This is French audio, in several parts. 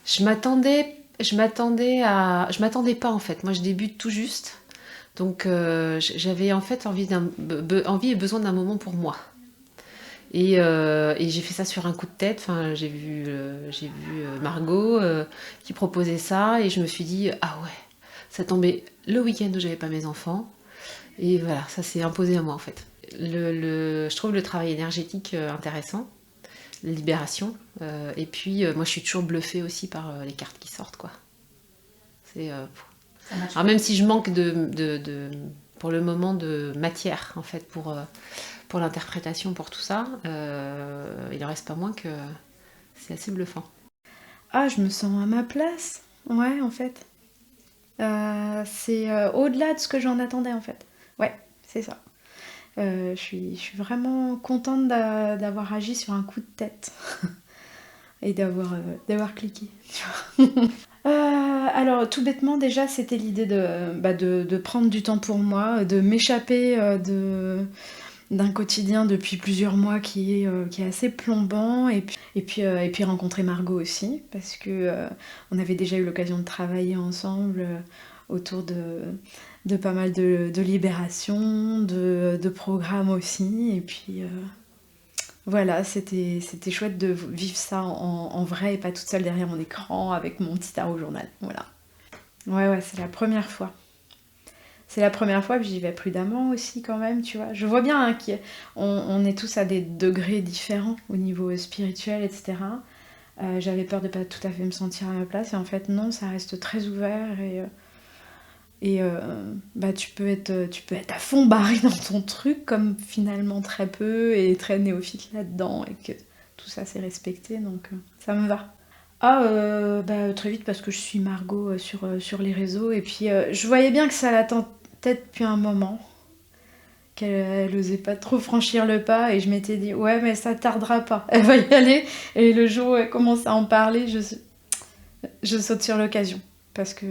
Je m'attendais pas en fait. Moi, je débute tout juste. Donc, j'avais en fait envie et besoin d'un moment pour moi. Et j'ai fait ça sur un coup de tête. Enfin, j'ai vu Margot qui proposait ça et je me suis dit ah ouais, ça tombait le week-end où j'avais pas mes enfants et voilà, ça s'est imposé à moi en fait. Je trouve le travail énergétique intéressant, la libération. Et puis moi, je suis toujours bluffée aussi par les cartes qui sortent quoi. C'est alors même si je manque pour le moment de matière en fait pour l'interprétation, pour tout ça, il en reste pas moins que c'est assez bluffant. Ah, je me sens à ma place. Ouais, en fait. C'est au-delà de ce que j'en attendais, en fait. Ouais, c'est ça. Je suis vraiment contente d'avoir agi sur un coup de tête et d'avoir cliqué. Tu vois. Alors, tout bêtement, déjà, c'était l'idée de prendre du temps pour moi, de m'échapper d'un quotidien depuis plusieurs mois qui est assez plombant et puis rencontrer Margot aussi parce que on avait déjà eu l'occasion de travailler ensemble autour de pas mal de libération, de programmes aussi et puis voilà, c'était chouette de vivre ça en vrai et pas toute seule derrière mon écran avec mon petit tarot journal. Voilà. Ouais, c'est la première fois. C'est la première fois, puis j'y vais prudemment aussi quand même, tu vois. Je vois bien hein, qu'on est tous à des degrés différents au niveau spirituel, etc. J'avais peur de pas tout à fait me sentir à ma place, et en fait non, ça reste très ouvert, et tu peux être à fond barré dans ton truc, comme finalement très peu, et très néophyte là-dedans, et que tout ça c'est respecté, donc ça me va. Ah, très vite parce que je suis Margot sur les réseaux. Et puis, je voyais bien que ça la tentait depuis un moment, qu'elle osait pas trop franchir le pas. Et je m'étais dit, ouais, mais ça tardera pas. Elle va y aller. Et le jour où elle commence à en parler, je saute sur l'occasion. Parce que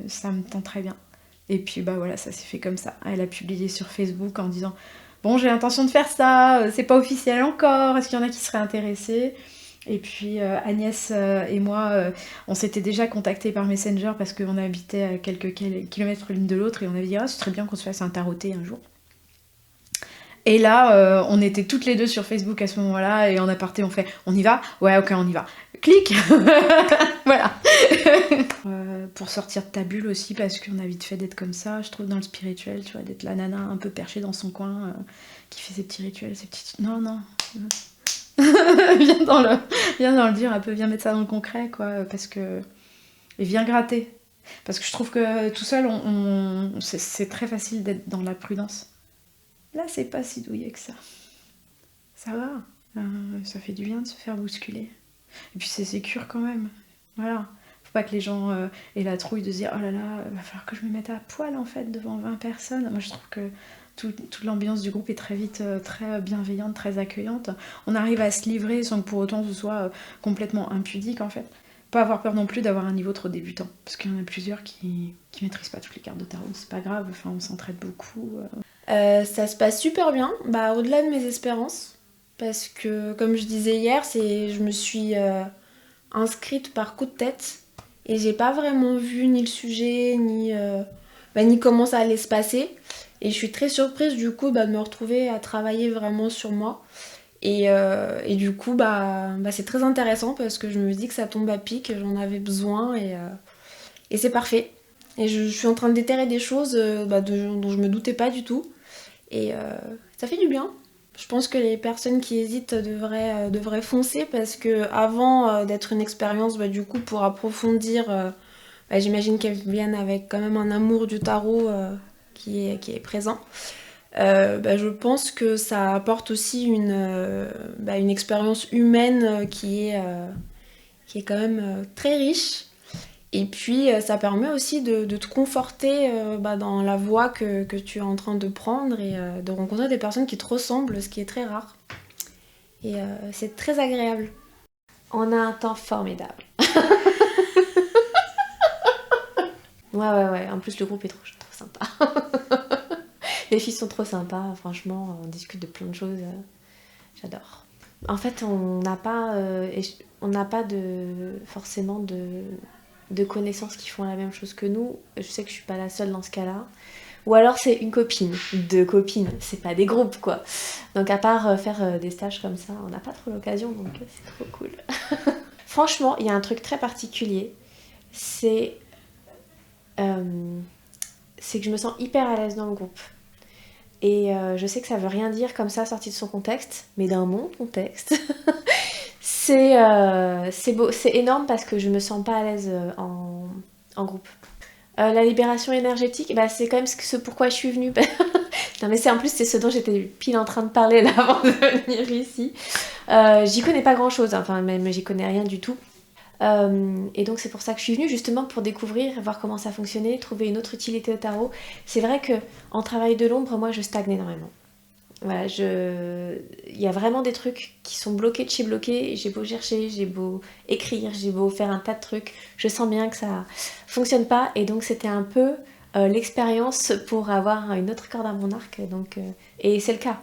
ça me tente très bien. Et puis, bah voilà, ça s'est fait comme ça. Elle a publié sur Facebook en disant, bon, j'ai l'intention de faire ça, c'est pas officiel encore, est-ce qu'il y en a qui seraient intéressés? Et puis Agnès et moi, on s'était déjà contactés par Messenger parce qu'on habitait à quelques kilomètres l'une de l'autre et on avait dit ah, ce serait bien qu'on se fasse un taroté un jour. Et là, on était toutes les deux sur Facebook à ce moment-là et en aparté on fait on y va? Ouais, ok, on y va. Clic. Voilà. Pour sortir de ta bulle aussi parce qu'on a vite fait d'être comme ça, je trouve, dans le spirituel, tu vois, d'être la nana un peu perchée dans son coin qui fait ses petits rituels, ses petites... Non, non. viens, dans le, viens dans le dur un peu, viens mettre ça dans le concret, quoi, parce que... Et viens gratter. Parce que je trouve que tout seul, c'est très facile d'être dans la prudence. Là, c'est pas si douillet que ça. Ça va. Ça fait du bien de se faire bousculer. Et puis c'est sécure quand même. Voilà. Faut pas que les gens aient la trouille de se dire oh là là, va falloir que je me mette à poil en fait devant 20 personnes. Moi je trouve que toute l'ambiance du groupe est très vite très bienveillante, très accueillante. On arrive à se livrer sans que pour autant ce soit complètement impudique en fait. Pas avoir peur non plus d'avoir un niveau trop débutant. Parce qu'il y en a plusieurs qui maîtrisent pas toutes les cartes de tarot. C'est pas grave, enfin on s'entraide beaucoup. Ça se passe super bien, bah, au-delà de mes espérances. Parce que, comme je disais hier, je me suis inscrite par coup de tête. Et j'ai pas vraiment vu ni le sujet, ni comment ça allait se passer. Et je suis très surprise du coup de me retrouver à travailler vraiment sur moi. Et du coup, c'est très intéressant parce que je me dis que ça tombe à pic, j'en avais besoin et c'est parfait. Et je suis en train de déterrer des choses dont je me doutais pas du tout. Et ça fait du bien. Je pense que les personnes qui hésitent devraient foncer parce que avant d'être une expérience, du coup, pour approfondir, j'imagine qu'elles viennent avec quand même un amour du tarot qui est présent. Je pense que ça apporte aussi une expérience humaine qui est quand même très riche. Et puis ça permet aussi de te conforter dans la voie que tu es en train de prendre et de rencontrer des personnes qui te ressemblent, ce qui est très rare. Et c'est très agréable. On a un temps formidable. Ouais. En plus, le groupe est trop sympa. Les filles sont trop sympas, franchement, on discute de plein de choses. J'adore. En fait, on n'a pas forcément de connaissances qui font la même chose que nous. Je sais que je suis pas la seule dans ce cas-là. Ou alors c'est une copine, deux copines, c'est pas des groupes quoi. Donc à part faire des stages comme ça, on n'a pas trop l'occasion, donc c'est trop cool. Franchement, il y a un truc très particulier, c'est que je me sens hyper à l'aise dans le groupe. Et je sais que ça veut rien dire comme ça sorti de son contexte, mais dans mon contexte, c'est beau, c'est énorme parce que je me sens pas à l'aise en groupe. La libération énergétique, bah, c'est quand même ce pourquoi je suis venue. Non mais en plus c'est ce dont j'étais pile en train de parler là avant de venir ici. J'y connais pas grand chose, enfin même j'y connais rien du tout. Et donc c'est pour ça que je suis venue, justement pour découvrir, voir comment ça fonctionnait, trouver une autre utilité au tarot. C'est vrai que en travail de l'ombre, moi je stagne énormément. Voilà, il y a vraiment des trucs qui sont bloqués de chez bloqués. J'ai beau chercher, j'ai beau écrire, j'ai beau faire un tas de trucs, je sens bien que ça fonctionne pas. Et donc c'était un peu l'expérience pour avoir une autre corde à mon arc. Donc, et c'est le cas.